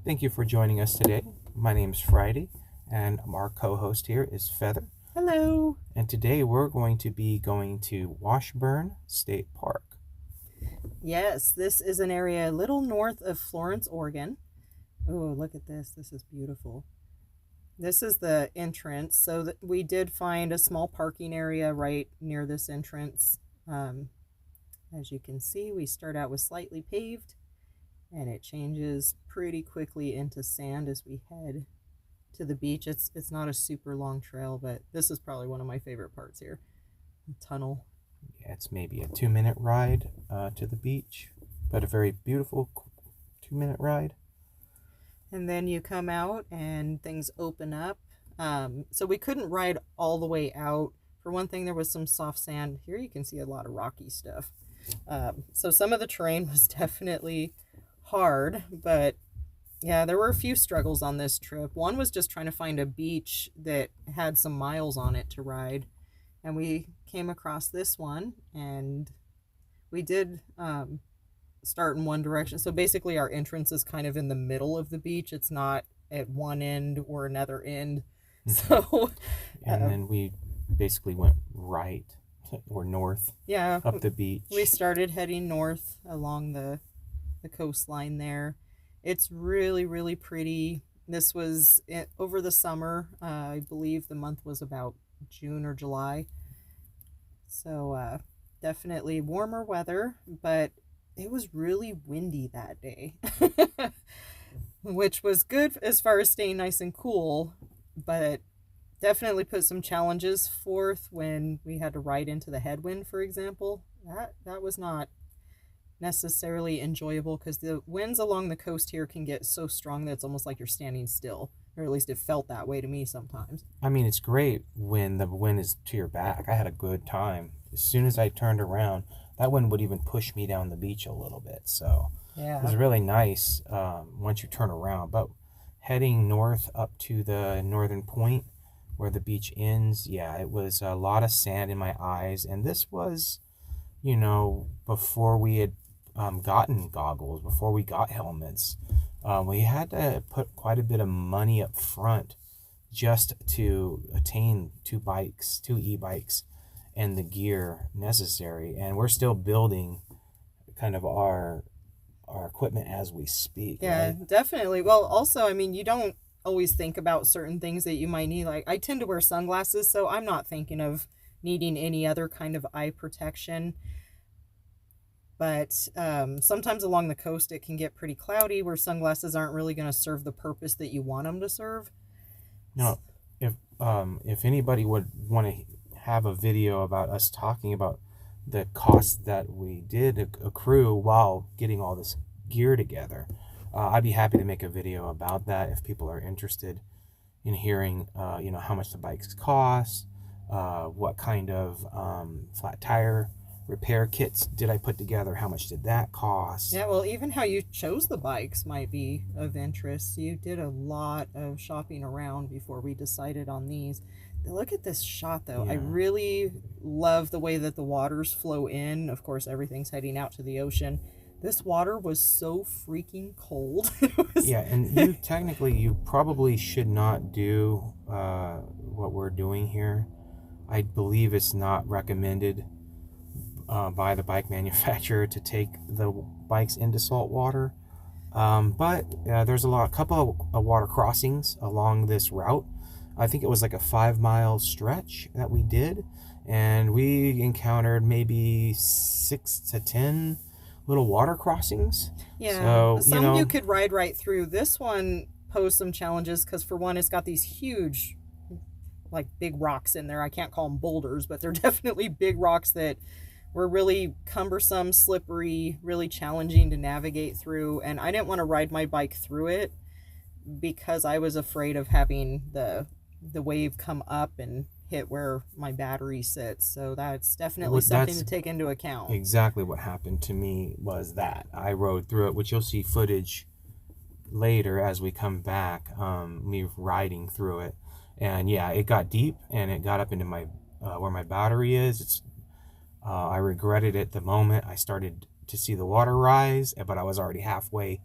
Thank you for joining us today. My name is Friday, and our co-host here is Feather. Hello. And today we're going to be going to Washburne State Park. Yes, this is an area a little north of Florence, Oregon. Oh, look at this. This is beautiful. This is the entrance. So we did find a small parking area right near this entrance. Um, as you can see, we start out with slightly paved, and it changes pretty quickly into sand as we head to the beach. It's not a super long trail, but this is probably one of my favorite parts here. The tunnel. Yeah, it's maybe a 2-minute ride to the beach, but a very beautiful 2-minute ride. And then you come out and things open up. So we couldn't ride all the way out. For one thing, there was some soft sand. Here you can see a lot of rocky stuff. So some of the terrain was definitely hard, but yeah, there were a few struggles on this trip. One was just trying to find a beach that had some miles on it to ride. And we came across this one, and we did start in one direction. So basically, our entrance is kind of in the middle of the beach. It's not at one end or another end. So, And then we basically went right or north yeah, up the beach. we started heading north along the coastline there. It's really, really pretty. This was over the summer. I believe the month was about June or July. So, definitely warmer weather, but it was really windy that day, which was good as far as staying nice and cool, but definitely put some challenges forth when we had to ride into the headwind, for example. That was not necessarily enjoyable because the winds along the coast here can get so strong that it's almost like you're standing still, or at least it felt that way to me sometimes. I mean, it's great when the wind is to your back. I had a good time. As soon as I turned around, that wind would even push me down the beach a little bit. So it was Yeah. really nice once you turn around. But heading north up to the northern point where the beach ends, yeah, it was a lot of sand in my eyes. And this was, before we had gotten goggles, before we got helmets. We had to put quite a bit of money up front just to attain two e-bikes, and the gear necessary. And we're still building kind of our equipment as we speak, Yeah, right? definitely. Well, also, I mean, you don't always think about certain things that you might need. Like, I tend to wear sunglasses, so I'm not thinking of needing any other kind of eye protection. But sometimes along the coast, it can get pretty cloudy where sunglasses aren't really going to serve the purpose that you want them to serve. No, if anybody would want to have a video about us talking about the costs that we did accrue while getting all this gear together, I'd be happy to make a video about that if people are interested in hearing, how much the bikes cost, what kind of flat tire repair kits did I put together, how much did that cost. Yeah, well, even how you chose the bikes might be of interest. You did a lot of shopping around before we decided on these. Look at this shot, though. I Yeah. really love the way that the waters flow in. Of course, everything's heading out to the ocean. This water was so freaking cold. It was... Yeah, and you probably should not do what we're doing here. I believe it's not recommended by the bike manufacturer to take the bikes into salt water. But there's a couple of water crossings along this route. I think it was like a 5-mile stretch that we did, and we encountered maybe 6 to 10 little water crossings. Yeah, So, some you could ride right through. This one posed some challenges because, for one, it's got these huge, like, big rocks in there. I can't call them boulders, but they're definitely big rocks that were really cumbersome, slippery, really challenging to navigate through. And I didn't want to ride my bike through it because I was afraid of having the wave come up and hit where my battery sits. So that's definitely something that's to take into account. exactly what happened to me. Was that I rode through it, which you'll see footage later as we come back, me riding through it. And yeah, it got deep and it got up into my where my battery is. I regretted it the moment I started to see the water rise, but I was already halfway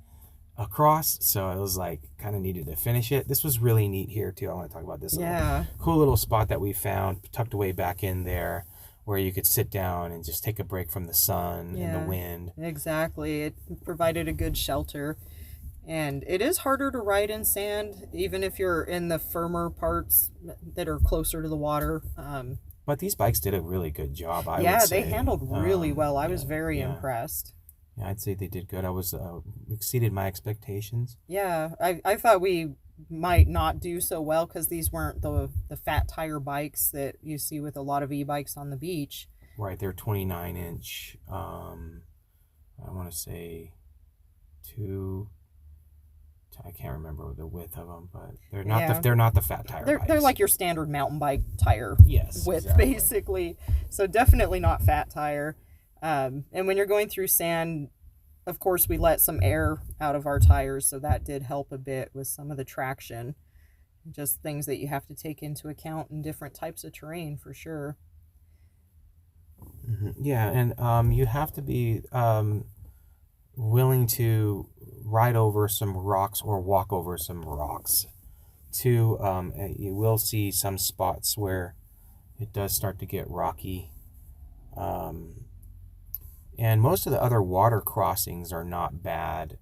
across, so it was like kind of needed to finish it. This was really neat here too. I want to talk about this Yeah. cool little spot that we found tucked away back in there, where you could sit down and just take a break from the sun and the wind. Exactly. It provided a good shelter. And it is harder to ride in sand, even if you're in the firmer parts that are closer to the water. But these bikes did a really good job, I would Yeah, say. they handled really well. I was Yeah, very yeah. impressed. Yeah, I'd say they did good. I was exceeded my expectations. Yeah, I thought we might not do so well because these weren't the fat tire bikes that you see with a lot of e-bikes on the beach. Right, they're 29-inch. I want to say two. I can't remember the width of them, but they're not the fat tire bikes. They're like your standard mountain bike tire Yes, width, exactly. basically. So definitely not fat tire. And when you're going through sand, of course, we let some air out of our tires, so that did help a bit with some of the traction. Just things that you have to take into account in different types of terrain, for sure. Mm-hmm. Yeah, and you have to be willing to ride over some rocks or walk over some rocks. Too, you will see some spots where it does start to get rocky. And most of the other water crossings are not bad.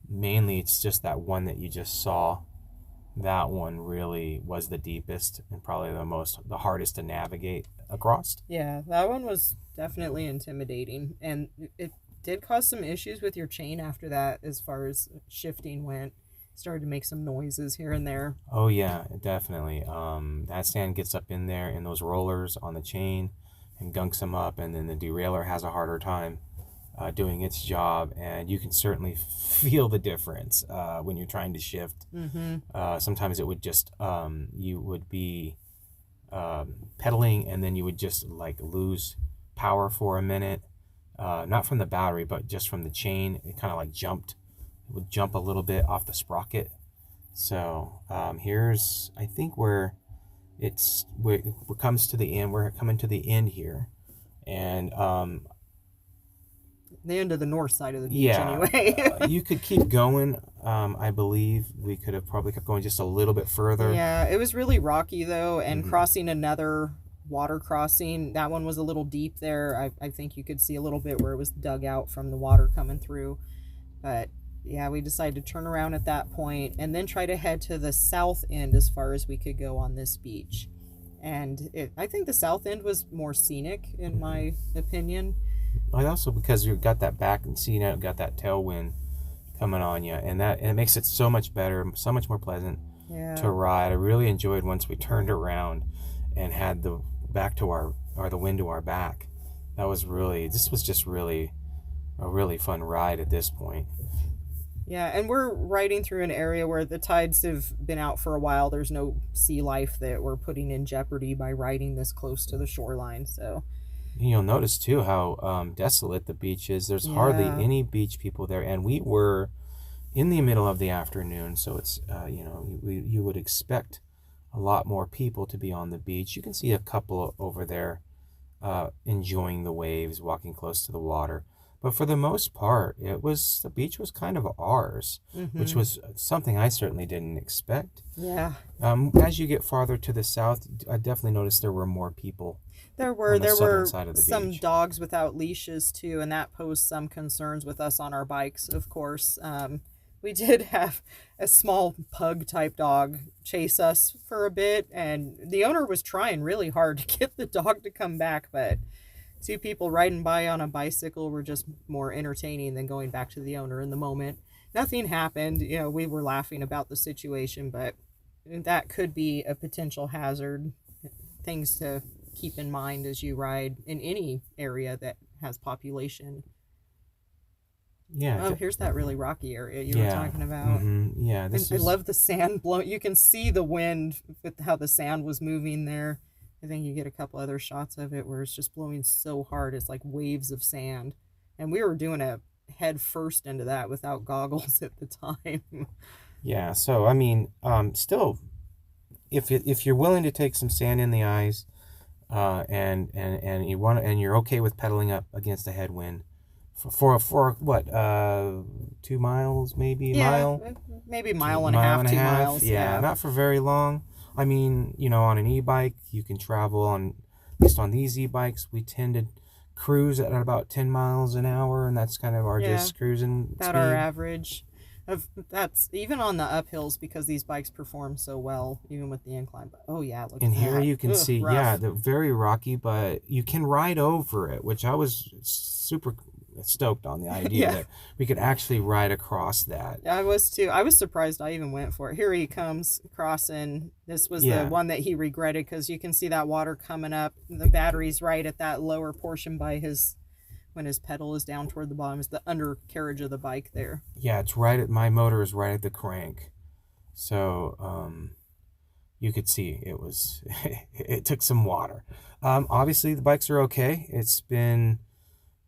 Mainly, it's just that one that you just saw. That one really was the deepest and probably the hardest to navigate across. Yeah, that one was definitely intimidating, and it did cause some issues with your chain after that as far as shifting went. Started to make some noises here and there. Oh yeah, definitely. That sand gets up in there in those rollers on the chain and gunks them up, and then the derailleur has a harder time doing its job, and you can certainly feel the difference when you're trying to shift. Mm-hmm. Sometimes it would just you would be pedaling, and then you would just like lose power for a minute, not from the battery, but just from the chain. It kind of like jumped. It would jump a little bit off the sprocket. So here's, I think, where it comes to the end. We're coming to the end here, and the end of the north side of the beach, anyway. You could keep going. I believe we could have probably kept going just a little bit further. Yeah, it was really rocky though, and crossing another water crossing, that one was a little deep there. I think you could see a little bit where it was dug out from the water coming through. But yeah, we decided to turn around at that point and then try to head to the south end as far as we could go on this beach. And I think the south end was more scenic in my opinion. Also because you've got that back and got that tailwind coming on you, and it makes it so much better, so much more pleasant to ride. I really enjoyed once we turned around and had the wind to our back. This was just really a really fun ride at this point. Yeah, and we're riding through an area where the tides have been out for a while. There's no sea life that we're putting in jeopardy by riding this close to the shoreline. So you'll notice too how desolate the beach is. There's hardly any beach people there, and we were in the middle of the afternoon, so it's you would expect a lot more people to be on the beach. You can see a couple over there enjoying the waves, walking close to the water. But for the most part, the beach was kind of ours, which was something I certainly didn't expect. Yeah. As you get farther to the south, I definitely noticed there were more people. There were some beach. dogs without leashes too, and that posed some concerns with us on our bikes, of course. We did have a small pug type dog chase us for a bit, and the owner was trying really hard to get the dog to come back, but two people riding by on a bicycle were just more entertaining than going back to the owner in the moment. Nothing happened. We were laughing about the situation, but that could be a potential hazard. Things to keep in mind as you ride in any area that has population. Yeah. Oh, here's that really rocky area you were talking about. Mm-hmm. Yeah. I love the sand blowing. You can see the wind with how the sand was moving there. I think you get a couple other shots of it where it's just blowing so hard. It's like waves of sand. And we were doing a head first into that without goggles at the time. Yeah. So, I mean, still, if you're willing to take some sand in the eyes, and you're okay with pedaling up against a headwind For what 2 miles, maybe a Yeah, mile, maybe mile and a mile half, and a 2 miles. Yeah, Yeah. not for very long. I mean, on an e-bike you can travel on, at least on these e-bikes we tend to cruise at about 10 miles an hour, and that's kind of our Yeah, just cruising about our speed. average. Of that's even on the uphills because these bikes perform so well, even with the incline. But oh yeah, look And at here that. you can Ugh, see, yeah, rough. they're very rocky, but you can ride over it, which I was super stoked on the idea Yeah, that we could actually ride across that. I was too. I was surprised I even went for it. Here he comes crossing. This was the Yeah, one that he regretted because you can see that water coming up. The battery's right at that lower portion by his when his pedal is down toward the bottom. Is the undercarriage of the bike there? yeah, it's right at, my motor is right at the crank. So, you could see it was, it took some water. Obviously, the bikes are okay. It's been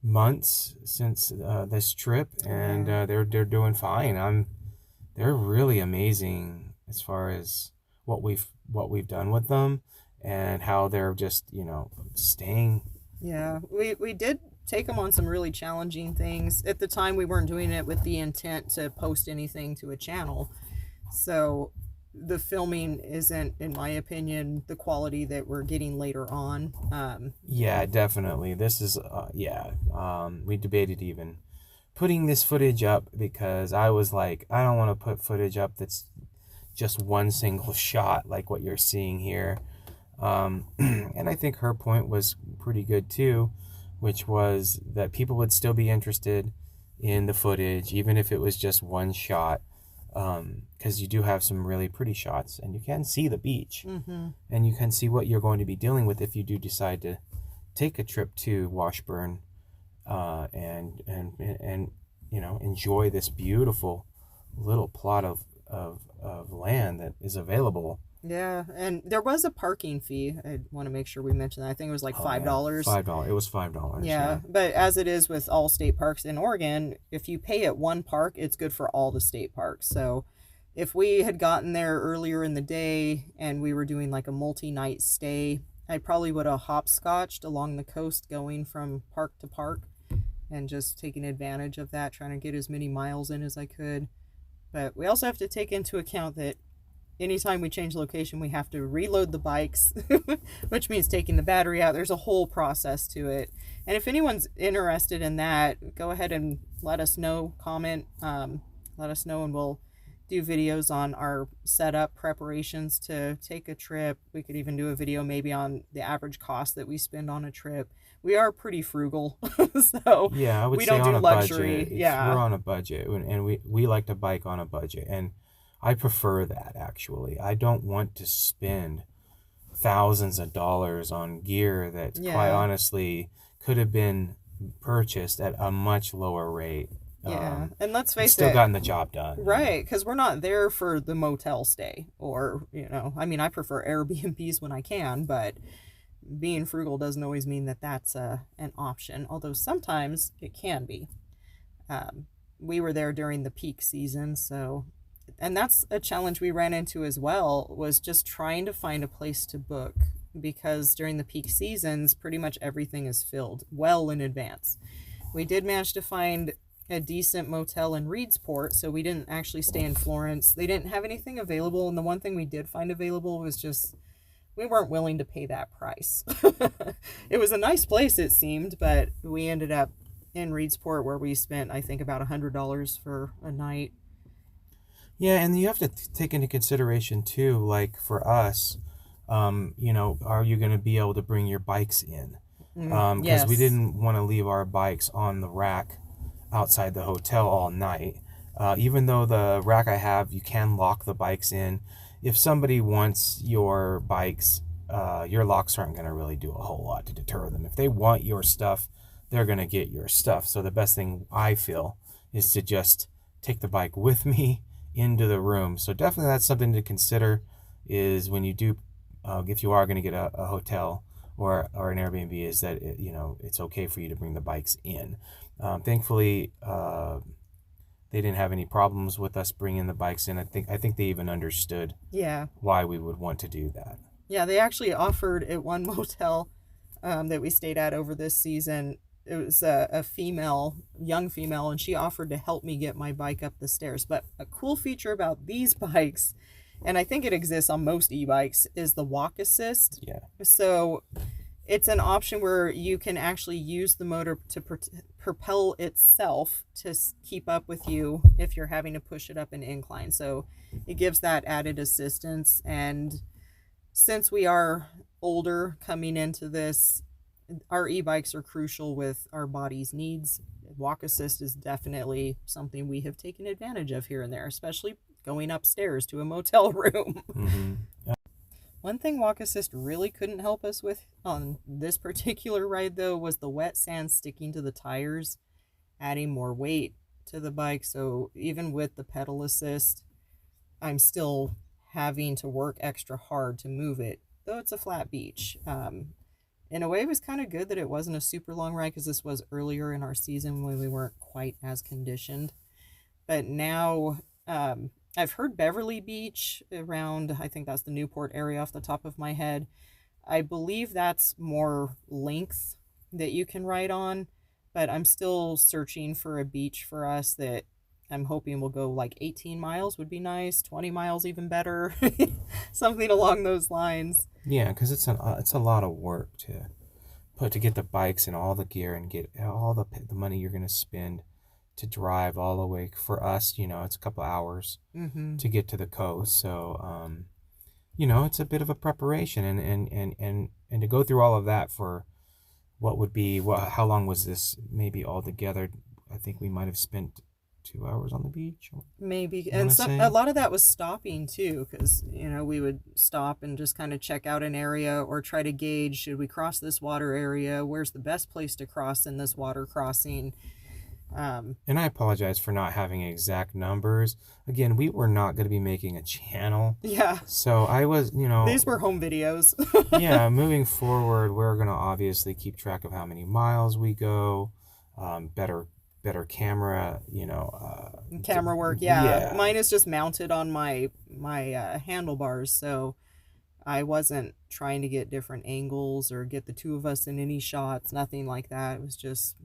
months since this trip, and Yeah. they're doing fine. They're really amazing as far as what we've done with them, and how they're just staying. Yeah, we did take them on some really challenging things. At the time, we weren't doing it with the intent to post anything to a channel. So the filming isn't, in my opinion, the quality that we're getting later on. Yeah, definitely. This is yeah. We debated even putting this footage up, because I was like, I don't want to put footage up that's just one single shot like what you're seeing here. And I think her point was pretty good too, which was that people would still be interested in the footage, even if it was just one shot, because you do have some really pretty shots, and you can see the beach, Mm-hmm. and you can see what you're going to be dealing with if you do decide to take a trip to Washburn, and enjoy this beautiful little plot of land that is available. Yeah, and there was a parking fee. I want to make sure we mention that. I think it was like Oh five yeah, dollars. $5. It was $5. Yeah, Yeah. but as it is with all state parks in Oregon, if you pay at one park, it's good for all the state parks. So if we had gotten there earlier in the day and we were doing like a multi-night stay, I probably would have hopscotched along the coast going from park to park and just taking advantage of that, trying to get as many miles in as I could. But we also have to take into account that anytime we change location, we have to reload the bikes, which means taking the battery out. There's a whole process to it. And if anyone's interested in that, go ahead and let us know, comment, let us know, and we'll do videos on our setup preparations to take a trip. We could even do a video maybe on the average cost that we spend on a trip. We are pretty frugal, so Yeah, I would we say don't on do a budget. luxury. We're Yeah. on a budget, and we like to bike on a budget, and I prefer that actually. I don't want to spend thousands of dollars on gear that quite Yeah. honestly could have been purchased at a much lower rate. Yeah. And let's And face still it, gotten the job done. right, because we're not there for the motel stay or, I mean, I prefer Airbnbs when I can, but being frugal doesn't always mean that that's an option, although sometimes it can be. We were there during the peak season, so, and that's a challenge we ran into as well, was just trying to find a place to book because during the peak seasons, pretty much everything is filled well in advance. We did manage to find a decent motel in Reedsport, so we didn't actually stay in Florence. They didn't have anything available, and the one thing we did find available was just we weren't willing to pay that price. It was a nice place, it seemed, but we ended up in Reedsport where we spent, I think, about $100 for a night. Yeah, and you have to take into consideration too, like for us, are you going to be able to bring your bikes in? Because we Yes. didn't want to leave our bikes on the rack outside the hotel all night. Even though the rack I have, you can lock the bikes in. If somebody wants your bikes, your locks aren't going to really do a whole lot to deter them. If they want your stuff, they're going to get your stuff. So the best thing I feel is to just take the bike with me into the room. So definitely that's something to consider, is when you do, if you are going to get a hotel or an Airbnb, is that it's okay for you to bring the bikes in. Thankfully, they didn't have any problems with us bringing the bikes in. I think they even understood Yeah. why we would want to do that. Yeah, they actually offered at one motel that we stayed at over this season it was a female, young female, and she offered to help me get my bike up the stairs. But a cool feature about these bikes, and I think it exists on most e-bikes, is the walk assist. Yeah. So it's an option where you can actually use the motor to propel itself to keep up with you if you're having to push it up an incline. So it gives that added assistance. And since we are older coming into this, our e-bikes are crucial with our body's needs. Walk assist is definitely something we have taken advantage of here and there, especially going upstairs to a motel room. Mm-hmm. One thing Walk Assist really couldn't help us with on this particular ride, though, was the wet sand sticking to the tires, adding more weight to the bike. So even with the pedal assist, I'm still having to work extra hard to move it, though it's a flat beach. In a way, it was kind of good that it wasn't a super long ride because this was earlier in our season when we weren't quite as conditioned. But now, I've heard Beverly Beach around, I think that's the Newport area off the top of my head. I believe that's more length that you can ride on, but I'm still searching for a beach for us that I'm hoping will go like 18 miles would be nice, 20 miles even better, something along those lines. Yeah, because it's a lot of work to get the bikes and all the gear and get all the money you're going to spend to drive all the way. For us, it's a couple hours to get to the coast. So, it's a bit of a preparation and to go through all of that for what would be, how long was this maybe all together? I think we might have spent 2 hours on the beach. Maybe. And a lot of that was stopping too, because, we would stop and just kind of check out an area or try to gauge, should we cross this water area? Where's the best place to cross in this water crossing? And I apologize for not having exact numbers. Again, we were not going to be making a channel. Yeah. So I was, These were home videos. Yeah, moving forward, we're going to obviously keep track of how many miles we go, better camera, camera work. Yeah. Mine is just mounted on my handlebars, so I wasn't trying to get different angles or get the two of us in any shots, nothing like that. It was just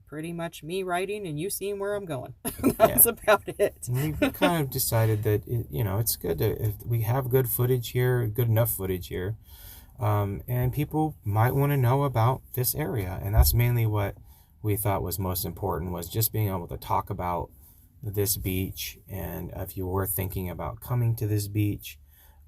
pretty much me riding and you seeing where I'm going. That's about it. And we kind of decided that it's good if we have good footage here, good enough footage here, and people might want to know about this area, and that's mainly what we thought was most important, was just being able to talk about this beach. And if you were thinking about coming to this beach,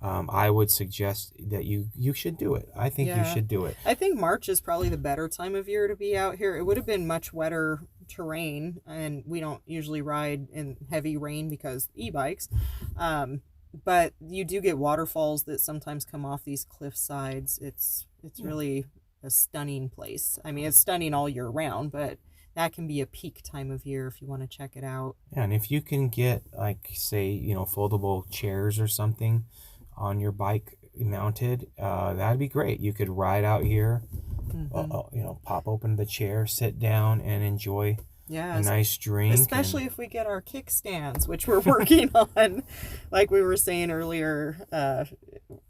I would suggest that you should do it. I think you should do it. I think March is probably the better time of year to be out here. It would have been much wetter terrain, and we don't usually ride in heavy rain because e-bikes. But you do get waterfalls that sometimes come off these cliff sides. It's really a stunning place. I mean, it's stunning all year round, but that can be a peak time of year if you want to check it out. Yeah, and if you can get, like, say, foldable chairs or something on your bike mounted, that'd be great. You could ride out here, pop open the chair, sit down, and enjoy a nice drink. Especially if we get our kickstands, which we're working on. Like we were saying earlier,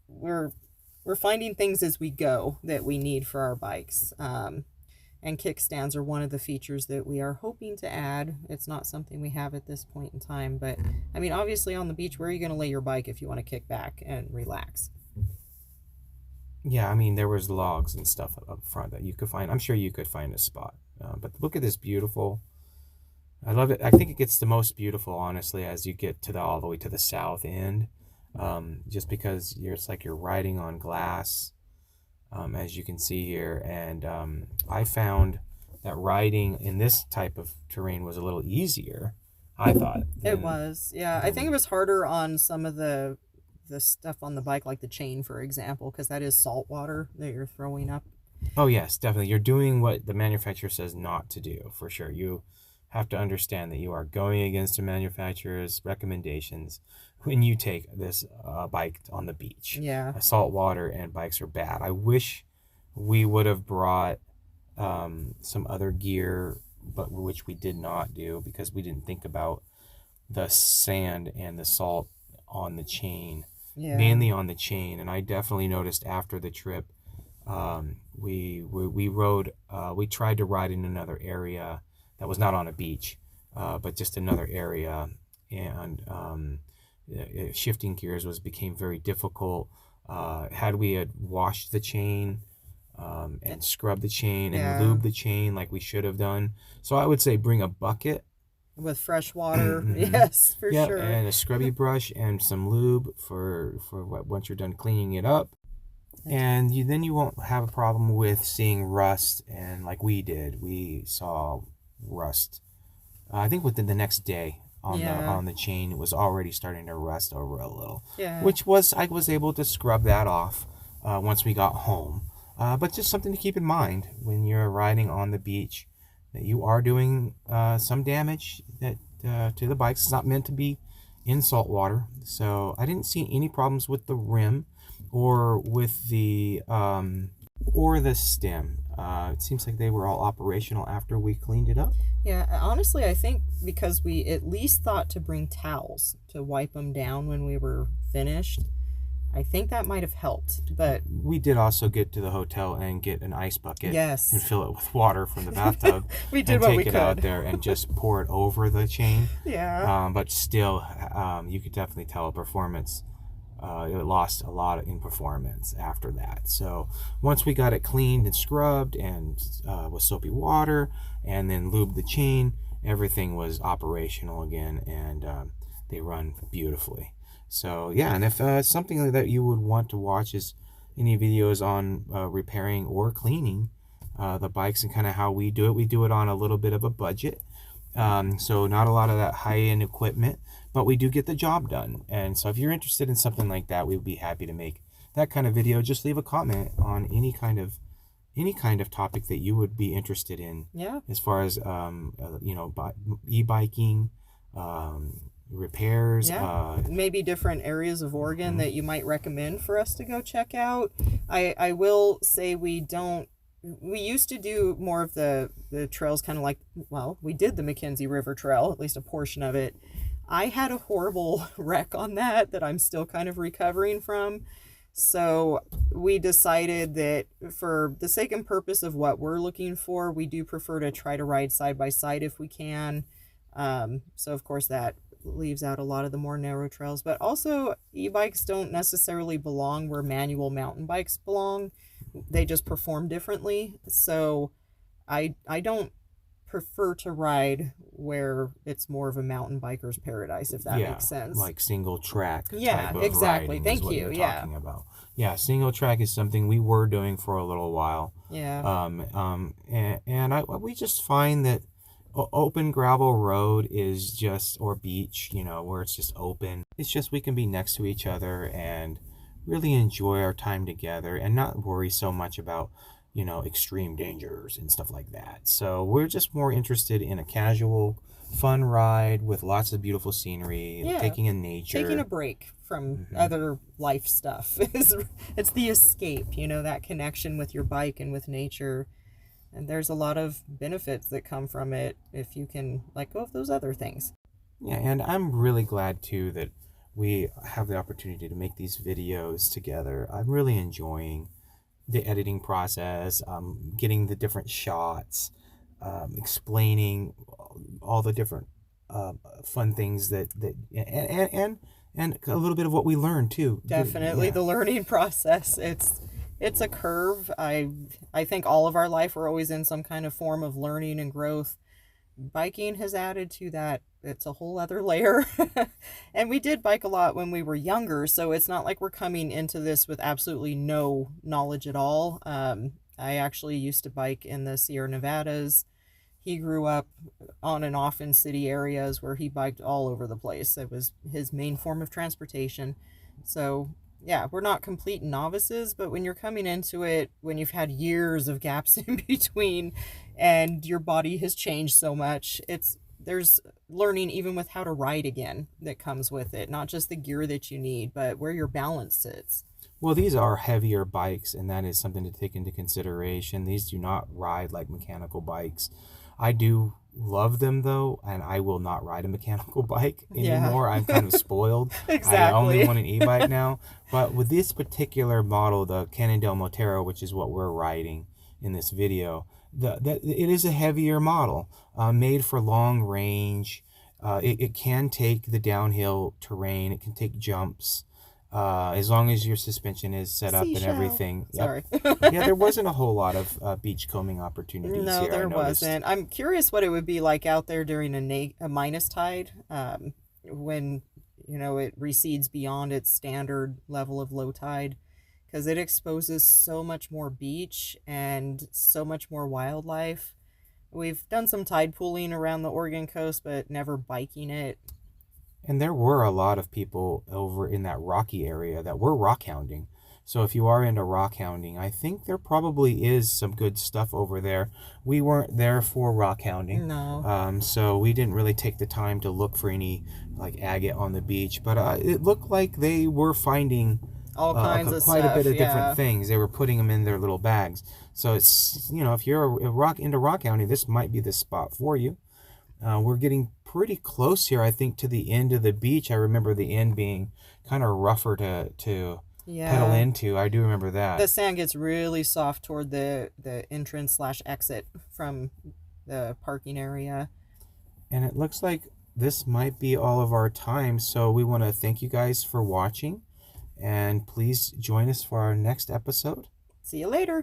we're finding things as we go that we need for our bikes. And kickstands are one of the features that we are hoping to add. It's not something we have at this point in time, but I mean, obviously on the beach, where are you going to lay your bike if you want to kick back and relax? Yeah, I mean, there was logs and stuff up front that you could find. I'm sure you could find a spot. But look at this beautiful. I love it. I think it gets the most beautiful, honestly, as you get to all the way to the south end. Just because it's like you're riding on glass. As you can see here, and I found that riding in this type of terrain was a little easier, I thought. It was, yeah. I think it was harder on some of the stuff on the bike, like the chain, for example, because that is salt water that you're throwing up. Oh, yes, definitely. You're doing what the manufacturer says not to do, for sure. You have to understand that you are going against the manufacturer's recommendations when you take this bike on the beach. Yeah. Salt water and bikes are bad. I wish we would have brought some other gear, but which we did not do because we didn't think about the sand and the salt on the chain, mainly on the chain. And I definitely noticed after the trip We rode. We tried to ride in another area that was not on a beach, but just another area, and shifting gears became very difficult. Had we had washed the chain, and scrubbed the chain and Yeah. lubed the chain like we should have done, so I would say bring a bucket. With fresh water. Mm-hmm. Yes, for Yep, sure. and a scrubby brush and some lube for what once you're done cleaning it up, and then you won't have a problem with seeing rust. And like we did, we saw rust. I think within the next day Yeah. on the chain, it was already starting to rust over a little, Yeah. which was I was able to scrub that off once we got home. But just something to keep in mind when you're riding on the beach, that you are doing some damage that to the bikes. It's not meant to be in salt water, so I didn't see any problems with the rim or with the or the stem. It seems like they were all operational after we cleaned it up. Yeah, honestly, I think because we at least thought to bring towels to wipe them down when we were finished, I think that might have helped. But We did also get to the hotel and get an ice bucket yes, and fill it with water from the bathtub we did and what take we it out could. there and just pour it over the chain. Yeah. But still, you could definitely tell performance. It lost a lot in performance after that. So once we got it cleaned and scrubbed and with soapy water and then lubed the chain, everything was operational again, and they run beautifully. So yeah, and if something that you would want to watch is any videos on repairing or cleaning the bikes and kind of how we do it on a little bit of a budget. So not a lot of that high-end equipment, but we do get the job done. And so if you're interested in something like that, we would be happy to make that kind of video. Just leave a comment on any kind of topic that you would be interested in, Yeah. as far as e-biking, repairs. Yeah. Maybe different areas of Oregon that you might recommend for us to go check out. I will say we used to do more of the trails, kind of like, well, we did the McKenzie River Trail, at least a portion of it. I had a horrible wreck on that I'm still kind of recovering from. So we decided that for the sake and purpose of what we're looking for, we do prefer to try to ride side by side if we can. So of course that leaves out a lot of the more narrow trails, but also e-bikes don't necessarily belong where manual mountain bikes belong. They just perform differently. So I don't prefer to ride where it's more of a mountain biker's paradise, if that makes sense. Like single track. Yeah, type of exactly. riding Thank is what you. You're Yeah. talking about. Yeah, single track is something we were doing for a little while. Yeah. We just find that open gravel road is just, or beach, where it's just open. It's just we can be next to each other and really enjoy our time together and not worry so much about extreme dangers and stuff like that. So we're just more interested in a casual, fun ride with lots of beautiful scenery, Yeah. taking in nature. Taking a break from other life stuff. It's the escape, that connection with your bike and with nature. And there's a lot of benefits that come from it if you can let go of those other things. Yeah, and I'm really glad too that we have the opportunity to make these videos together. I'm really enjoying the editing process, getting the different shots, explaining all the different fun things that and a little bit of what we learned too. Definitely. Yeah. The learning process. It's a curve. I think all of our life we're always in some kind of form of learning and growth. Biking has added to that. It's a whole other layer. And we did bike a lot when we were younger, so it's not like we're coming into this with absolutely no knowledge at all. I actually used to bike in the Sierra Nevadas. He grew up on and off in city areas where he biked all over the place. It was his main form of transportation. So yeah, we're not complete novices, but when you're coming into it, when you've had years of gaps in between and your body has changed so much, there's learning even with how to ride again that comes with it, not just the gear that you need, but where your balance sits. Well, these are heavier bikes, and that is something to take into consideration. These do not ride like mechanical bikes. I do love them though, and I will not ride a mechanical bike Yeah. anymore. I'm kind of spoiled. I only Exactly. want an e-bike now. But with this particular model, the Cannondale Motero, which is what we're riding in this video, it is a heavier model, made for long range. It can take the downhill terrain. It can take jumps. As long as your suspension is set up and Seashell. everything. Yep. Sorry. Yeah, there wasn't a whole lot of beachcombing opportunities No, here, I there noticed. wasn't. I'm curious what it would be like out there during a minus tide, when it recedes beyond its standard level of low tide, because it exposes so much more beach and so much more wildlife. We've done some tide pooling around the Oregon coast, but never biking it. And there were a lot of people over in that rocky area that were rock hounding. So if you are into rock hounding, I think there probably is some good stuff over there. We weren't there for rock hounding. No. So we didn't really take the time to look for any like agate on the beach. But it looked like they were finding All kinds of quite stuff. a bit of Yeah. different things. They were putting them in their little bags. So it's, if you're into rock hounding, this might be the spot for you. We're getting pretty close here, I think, to the end of the beach. I remember the end being kind of rougher to pedal into. I do remember that. The sand gets really soft toward the entrance/exit from the parking area. And it looks like this might be all of our time. So we want to thank you guys for watching. And please join us for our next episode. See you later.